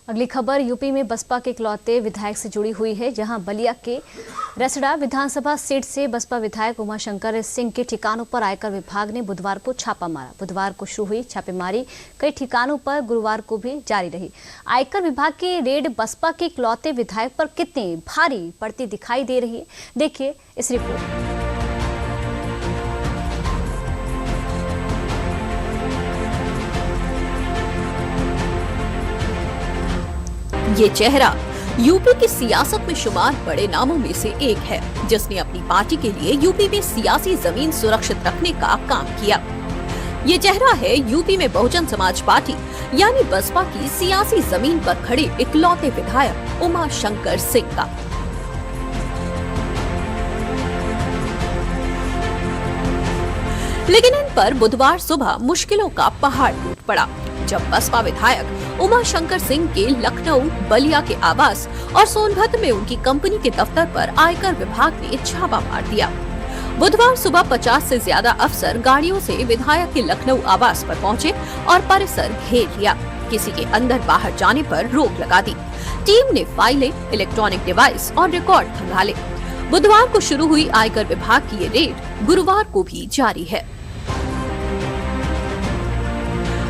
अगली खबर यूपी में बसपा के इकलौते विधायक से जुड़ी हुई है, जहां बलिया के रसड़ा विधानसभा सीट से बसपा विधायक उमाशंकर सिंह के ठिकानों पर आयकर विभाग ने बुधवार को छापा मारा। बुधवार को शुरू हुई छापेमारी कई ठिकानों पर गुरुवार को भी जारी रही। आयकर विभाग की रेड बसपा के इकलौते विधायक पर कितनी भारी पड़ती दिखाई दे रही है, देखिए इस रिपोर्ट। ये चेहरा यूपी की सियासत में शुमार बड़े नामों में से एक है, जिसने अपनी पार्टी के लिए यूपी में सियासी जमीन सुरक्षित रखने का काम किया। ये चेहरा है यूपी में बहुजन समाज पार्टी यानी बसपा की सियासी जमीन पर खड़े इकलौते विधायक उमाशंकर सिंह का। लेकिन इन पर बुधवार सुबह मुश्किलों का पहाड़ टूट पड़ा, जब बसपा विधायक उमाशंकर सिंह के लखनऊ, बलिया के आवास और सोनभद्र में उनकी कंपनी के दफ्तर पर आयकर विभाग ने छापा मार दिया। बुधवार सुबह 50 से ज्यादा अफसर गाड़ियों से विधायक के लखनऊ आवास पर पहुंचे और परिसर घेर लिया। किसी के अंदर बाहर जाने पर रोक लगा दी। टीम ने फाइलें, इलेक्ट्रॉनिक डिवाइस और रिकॉर्ड खंगाले। बुधवार को शुरू हुई आयकर विभाग की ये रेड गुरुवार को भी जारी है।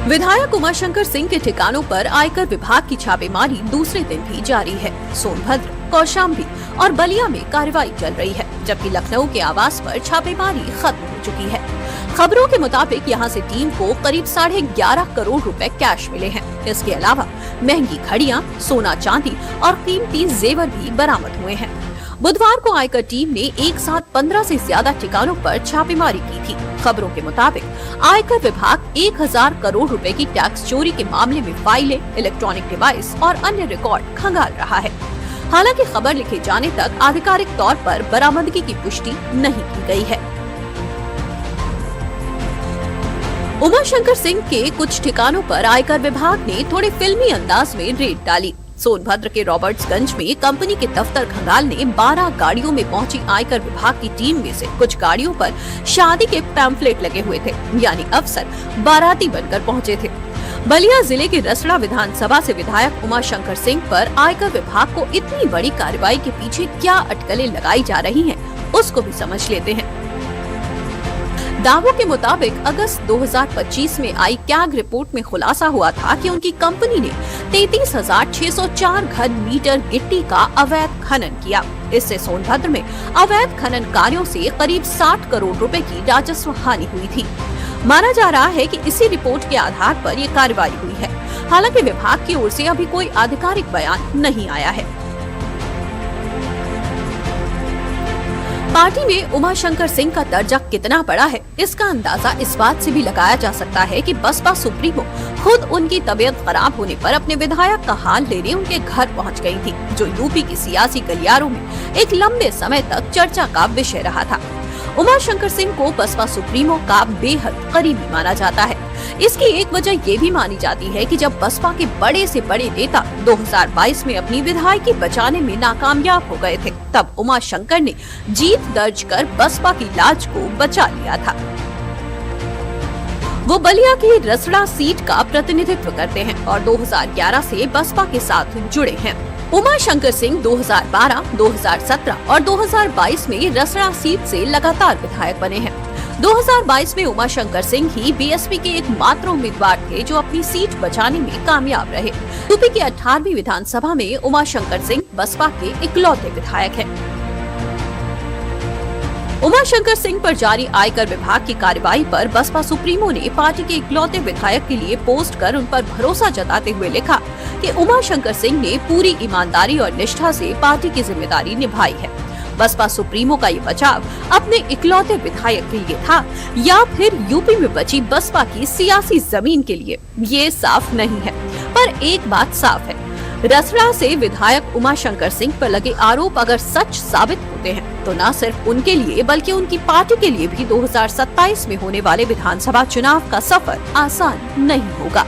विधायक उमाशंकर सिंह के ठिकानों पर आयकर विभाग की छापेमारी दूसरे दिन भी जारी है। सोनभद्र, कौशाम्बी और बलिया में कार्रवाई चल रही है, जबकि लखनऊ के आवास पर छापेमारी खत्म हो चुकी है। खबरों के मुताबिक यहां से टीम को करीब 11.5 करोड़ रुपए कैश मिले हैं। इसके अलावा महंगी घड़ियां, सोना चांदी और कीमती जेवर भी बरामद हुए हैं। बुधवार को आयकर टीम ने एक साथ 15 से ज्यादा ठिकानों पर छापेमारी की थी। खबरों के मुताबिक आयकर विभाग 1000 करोड़ रुपए की टैक्स चोरी के मामले में फाइलें, इलेक्ट्रॉनिक डिवाइस और अन्य रिकॉर्ड खंगाल रहा है। हालांकि खबर लिखे जाने तक आधिकारिक तौर पर बरामदगी की पुष्टि नहीं की गई है। उमाशंकर सिंह के कुछ ठिकानों पर आयकर विभाग ने थोड़े फिल्मी अंदाज में रेड डाली। सोनभद्र के रॉबर्ट्सगंज में कंपनी के दफ्तर खंगालने 12 गाड़ियों में पहुंची आयकर विभाग की टीम में से कुछ गाड़ियों पर शादी के पैम्फलेट लगे हुए थे, यानी अफसर बाराती बनकर पहुंचे थे। बलिया जिले के रसड़ा विधानसभा से विधायक उमाशंकर सिंह पर आयकर विभाग को इतनी बड़ी कार्रवाई के पीछे क्या अटकलें लगाई जा रही हैं, उसको भी समझ लेते हैं। दावों के मुताबिक अगस्त 2025 में आई कैग रिपोर्ट में खुलासा हुआ था कि उनकी कंपनी ने 33,604 घन मीटर गिट्टी का अवैध खनन किया। इससे सोनभद्र में अवैध खनन कार्यों से करीब 60 करोड़ रुपए की राजस्व हानि हुई थी। माना जा रहा है कि इसी रिपोर्ट के आधार पर ये कार्रवाई हुई है। हालांकि विभाग की ओर से अभी कोई आधिकारिक बयान नहीं आया है। पार्टी में उमाशंकर सिंह का दर्जा कितना बड़ा है, इसका अंदाजा इस बात से भी लगाया जा सकता है कि बसपा सुप्रीमो खुद उनकी तबीयत खराब होने पर अपने विधायक का हाल लेने उनके घर पहुंच गई थी, जो यूपी की सियासी गलियारों में एक लंबे समय तक चर्चा का विषय रहा था। उमाशंकर सिंह को बसपा सुप्रीमो का बेहद करीबी माना जाता है। इसकी एक वजह ये भी मानी जाती है कि जब बसपा के बड़े से बड़े नेता 2022 में अपनी विधायकी बचाने में नाकामयाब हो गए थे, तब उमाशंकर ने जीत दर्ज कर बसपा की लाज को बचा लिया था। वो बलिया की रसड़ा सीट का प्रतिनिधित्व करते हैं और 2011 से बसपा के साथ जुड़े हैं। उमाशंकर सिंह 2012, 2017 और 2022 में रसड़ा सीट से लगातार विधायक बने हैं। 2022 में उमाशंकर सिंह ही बीएसपी के एकमात्र उम्मीदवार थे जो अपनी सीट बचाने में कामयाब रहे। यूपी की 18वीं विधानसभा में उमाशंकर सिंह बसपा के इकलौते विधायक हैं। उमाशंकर सिंह पर जारी आयकर विभाग की कार्रवाई पर बसपा सुप्रीमो ने पार्टी के इकलौते विधायक के लिए पोस्ट कर उन पर भरोसा जताते हुए लिखा कि उमाशंकर सिंह ने पूरी ईमानदारी और निष्ठा से पार्टी की जिम्मेदारी निभाई है। बसपा सुप्रीमो का ये बचाव अपने इकलौते विधायक के लिए था या फिर यूपी में बची बसपा की सियासी जमीन के लिए, ये साफ नहीं है। पर एक बात साफ है, रसड़ा से विधायक उमाशंकर सिंह पर लगे आरोप अगर सच साबित होते हैं तो न सिर्फ उनके लिए बल्कि उनकी पार्टी के लिए भी 2027 में होने वाले विधानसभा चुनाव का सफर आसान नहीं होगा।